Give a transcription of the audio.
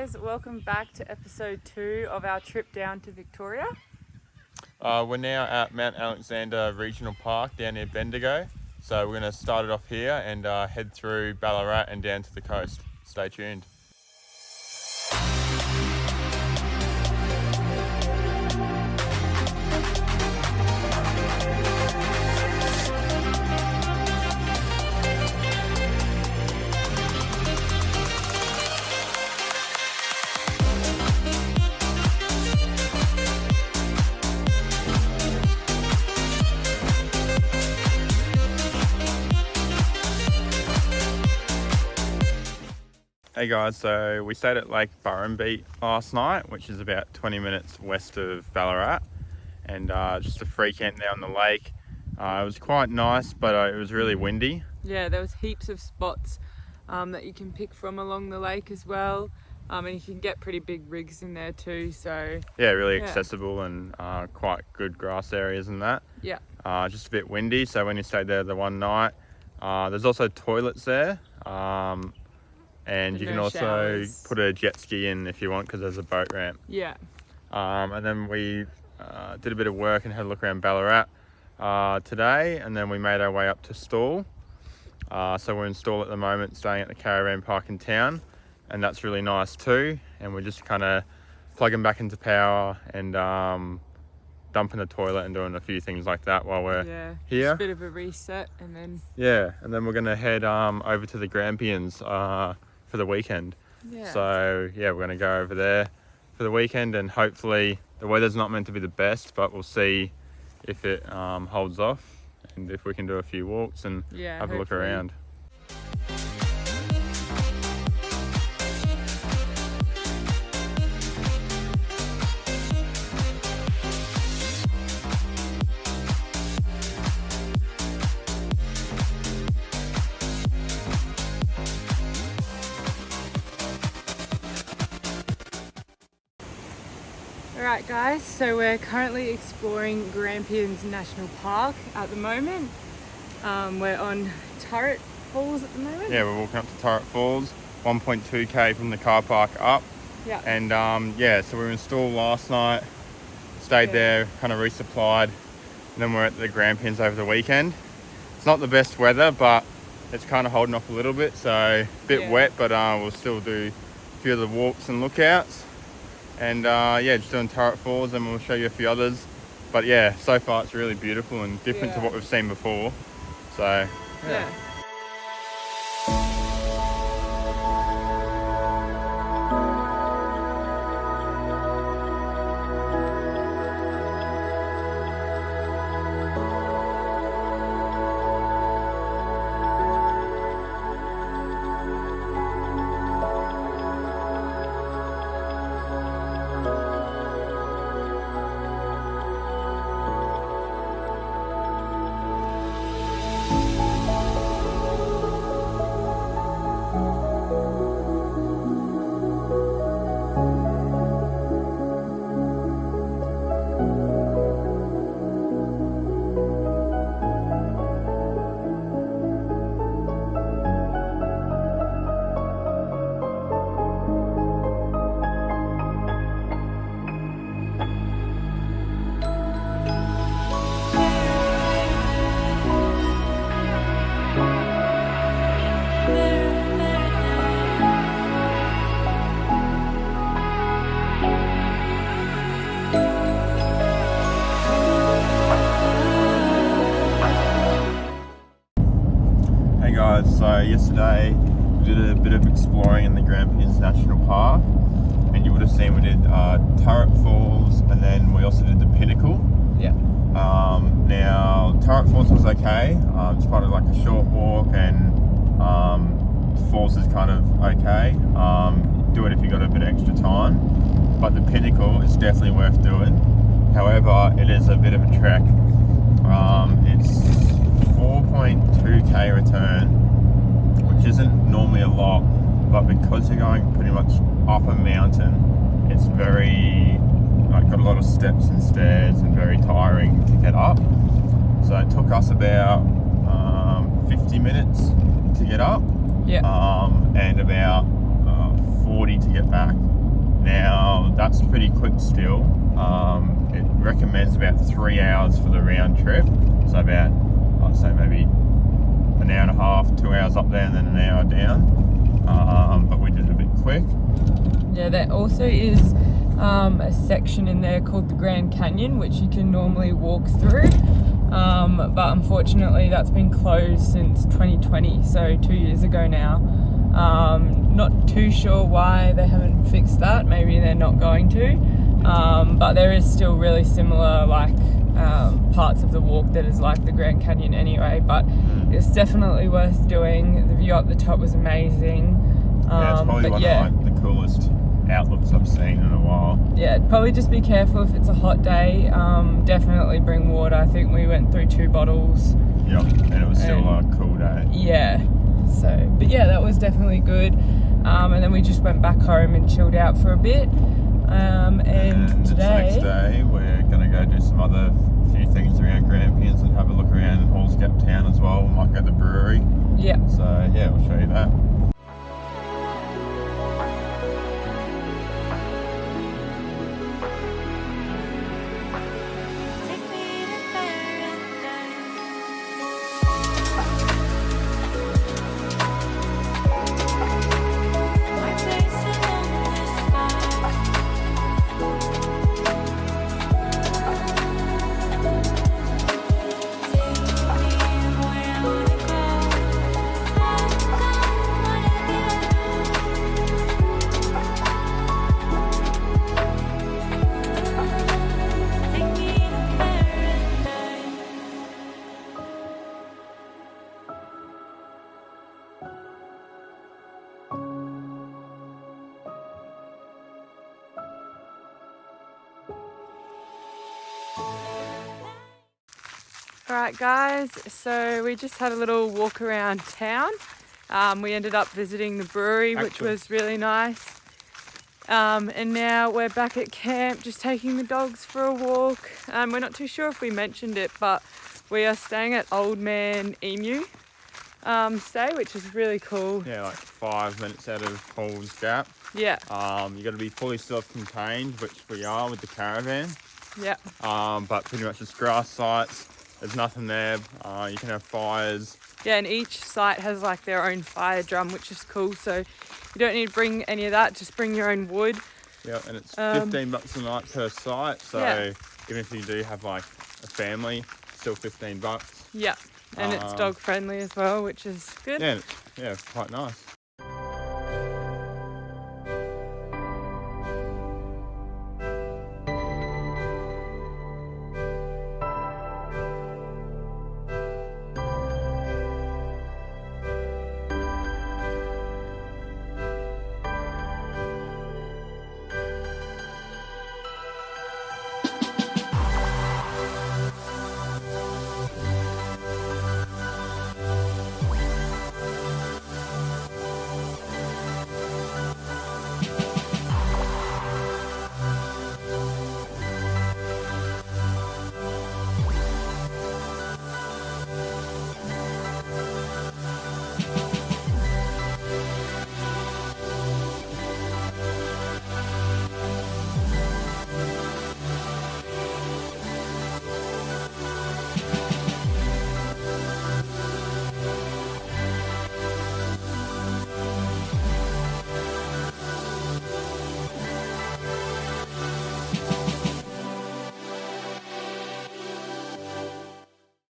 guys, welcome back to episode 2 of our trip down to Victoria. We're now at Mount Alexander Regional Park down near Bendigo. So we're going to start it off here and head through Ballarat and down to the coast. Stay tuned. Hey guys, so we stayed at Lake Burrumbeet last night, which is about 20 minutes west of Ballarat, and just a free camp there on the lake. It was quite nice, but it was really windy. Yeah, there was heaps of spots that you can pick from along the lake as well, and you can get pretty big rigs in there too. So yeah, really accessible and quite good grass areas and that. Yeah. Just a bit windy, so when you stayed there the one night, there's also toilets there. And you can also put a jet ski in if you want, because there's a boat ramp. Yeah. And then we did a bit of work and had a look around Ballarat today, and then we made our way up to Stawell. So we're in Stawell at the moment, staying at the caravan park in town, and that's really nice too. And we're just kind of plugging back into power and dumping the toilet and doing a few things like that while we're here. Just a bit of a reset, and then and then we're going to head over to the Grampians for the weekend. So we're going to go over there for the weekend, and hopefully the weather's not meant to be the best, but we'll see if it holds off and if we can do a few walks and have a look around. Alright guys, so we're currently exploring Grampians National Park at the moment. We're on Turret Falls at the moment. Yeah, we're walking up to Turret Falls, 1.2k from the car park up. Yeah. And so we were in Stawell last night, stayed there, kind of resupplied, and then we're at the Grampians over the weekend. It's not the best weather, but it's kind of holding off a little bit, so a bit wet, but we'll still do a few of the walks and lookouts. And just doing Turret Falls, and we'll show you a few others. But yeah, so far it's really beautiful and different to what we've seen before. So yeah. So yesterday we did a bit of exploring in the Grampians National Park, and you would have seen we did Turret Falls, and then we also did the Pinnacle. Now Turret Falls was okay. It's kind of like a short walk, and Falls is kind of okay. Do it if you got a bit of extra time, but the Pinnacle is definitely worth doing. However, it is a bit of a trek. It's 4.2k return, which isn't normally a lot, but because you're going pretty much up a mountain, it's very got a lot of steps and stairs and very tiring to get up. So it took us about 50 minutes to get up, and about 40 to get back. that's pretty quick still. It recommends about 3 hours for the round trip. So about, I'd say maybe an hour and a half, 2 hours up there and then an hour down. But we did it a bit quick. Yeah, there also is a section in there called the Grand Canyon, which you can normally walk through. But unfortunately that's been closed since 2020, so 2 years ago now. Not too sure why they haven't fixed that. Maybe they're not going to. But there is still really similar parts of the walk that is like the Grand Canyon anyway, but it's definitely worth doing. The view up the top was amazing. Yeah, it's probably one of the coolest outlooks I've seen in a while. Yeah, probably just be careful if it's a hot day. Definitely bring water. I think we went through 2 bottles. Yep, and it was still a cool day. Yeah, but yeah, that was definitely good. And then we just went back home and chilled out for a bit. And today, next day, we're going to go do some other few things around Grampians and have a look around in Halls Gap Town as well. We might go to the brewery. Yeah. So yeah, we'll show you that. Alright guys, so we just had a little walk around town. We ended up visiting the brewery, which was really nice. And now we're back at camp, just taking the dogs for a walk. We're not too sure if we mentioned it, but we are staying at Old Man Emu Stay, which is really cool. Yeah, like 5 minutes out of Halls Gap. Yeah. You got to be fully self-contained, which we are with the caravan. Yeah. But pretty much just grass sites. There's nothing there. You can have fires. Yeah, and each site has like their own fire drum, which is cool. So you don't need to bring any of that. Just bring your own wood. Yeah, and it's $15 a night per site. So even if you do have like a family, still $15. Yeah, and it's dog friendly as well, which is good. Yeah, quite nice.